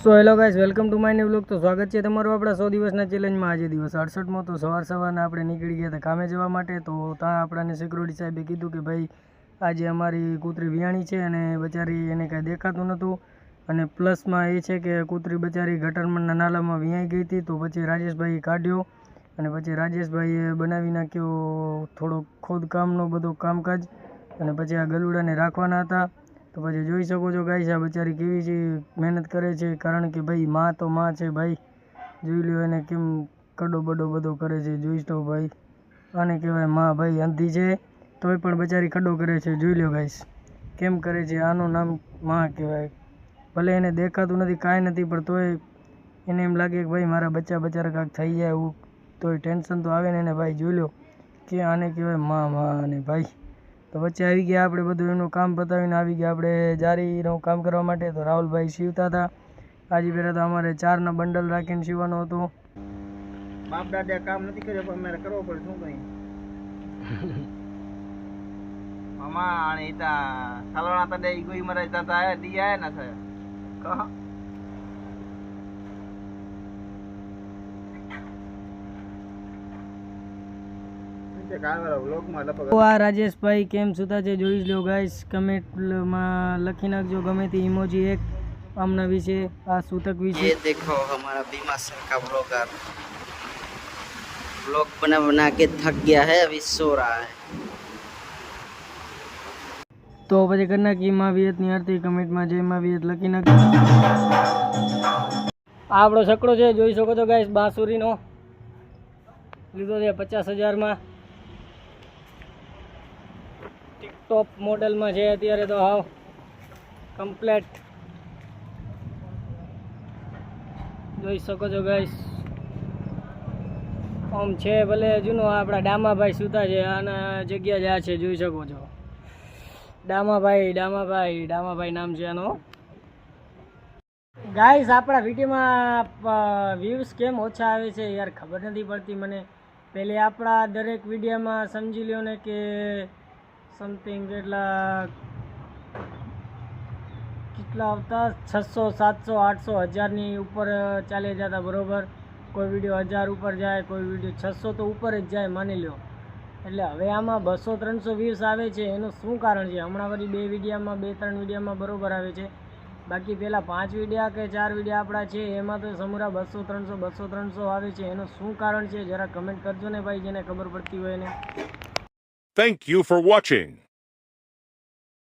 So hello guys, welcome to my new vlog. તો સ્વાગત છે તમારું આપણા 100 દિવસના ચેલેન્જમાં. આજે દિવસ 68માં. તો સવારના આપણે નીકળી ગયા હતા કામે જવા માટે. તો ત્યાં આપણાને સિક્યુરિટી સાહેબે કીધું કે ભાઈ આજે અમારી કૂતરી વિયાણી છે અને બચારી એને કાંઈ દેખાતું નહોતું. અને પ્લસમાં એ છે કે કૂતરી બચારી ગટરના નાલામાં વિયાઈ ગઈ હતી. તો પછી રાજેશભાઈ કાઢ્યો અને પછી રાજેશભાઈએ બનાવી નાખ્યો થોડો ખોદકામનો બધો કામકાજ. અને પછી આ ગલુડાને રાખવાના હતા. તો પછી જોઈ શકો છો ગાઈસ, આ બચારી કેવી છે મહેનત કરે છે. કારણ કે ભાઈ માં તો માં છે ભાઈ. જોઈ લો એને કેમ કડો બડો બધો કરે છે. જોઈ તો ભાઈ, આને કહેવાય માં ભાઈ. અંધી છે તોય પણ બચારી ખડો કરે છે. જોઈ લો ગાઈસ કેમ કરે છે. આનું નામ માં કહેવાય. ભલે એને દેખાતું નથી કાંઈ નથી, પણ તોય એને એમ લાગે કે ભાઈ મારા બચારા કાંઈક થઈ જાય એવું. તોય ટેન્શન તો આવે ને એને ભાઈ. જોઈ લો કે આને કહેવાય માં અને ભાઈ. તો વચ્ચે આવી ગયા આપણે, બધું એનું કામ પતાવીને આવી ગયા આપણે જારીનું કામ કરવા માટે. તો રાહુલભાઈ સીવતા હતા. આજે પહેલાં તો અમારે 4ના બંડલ રાખીને સીવવાનો હતો. બાપ દાદા કામ નથી કર્યો પણ મારે કરવો પડે. શું કઈ મામા અને ઈતા સાલવાના તડે ઈગોઈ મરે જાતા હે દી આયા ના થાય કહા આ રાજેશભાઈ કેમ સુતા છે જોઈ લો ગાઈસ. કમેન્ટમાં લખી નાખજો ગમે તે ઇમોજી એક આમના વિશે, આ સૂતક વિશે. ये देखो हमारा बीमा सर का ब्लॉगर ब्लॉग बना के थक गया है, अभी सो रहा है. તો પછી કરી નાખી માં વિયતની આરતી. કમેન્ટમાં જય માં વિયત લખી નાખજો. આપણો છકડો છે જોઈ શકો છો ગાઈસ. બાંસુરીનો લીધો છે 50,000માં. ટિકટોપ મોડેલમાં છે અત્યારે તો. હાવ કમ્પ્લેટ જોઈ શકો છો ગાઈસ. આમ છે ભલે જૂનો. આપણા ડામાભાઈ સુતા છે આના જગ્યા જ આ છે જોઈ શકો છો. ડામાભાઈ નામ છે આનો. ગાઈસ આપણા વિડીયોમાં વ્યૂઝ કેમ ઓછા આવે છે યાર ખબર નથી પડતી મને. પહેલે આપણા દરેક વિડીયોમાં સમજી લ્યો ને કે સમથિંગ કેટલા આવતા 600 700 800 1000ની ઉપર ચાલી જતા બરોબર. કોઈ વિડીયો 1000 ઉપર જાય, કોઈ વિડીયો 600 તો ઉપર જ જાય માની લો. એટલે હવે આમાં 200-300 વ્યૂઝ આવે છે. એનું શું કારણ છે? હમણાં વળી 2 વિડીયોમાં 2-3 વિડીયોમાં બરોબર આવે છે. બાકી પહેલાં 5 વિડીયા કે 4 વિડીયા આપણા છે એમાં તો સમૂરા 200-300 આવે છે. એનું શું કારણ છે જરા કમેન્ટ કરજો ને ભાઈ, જેને ખબર પડતી હોય એને. Thank you for watching.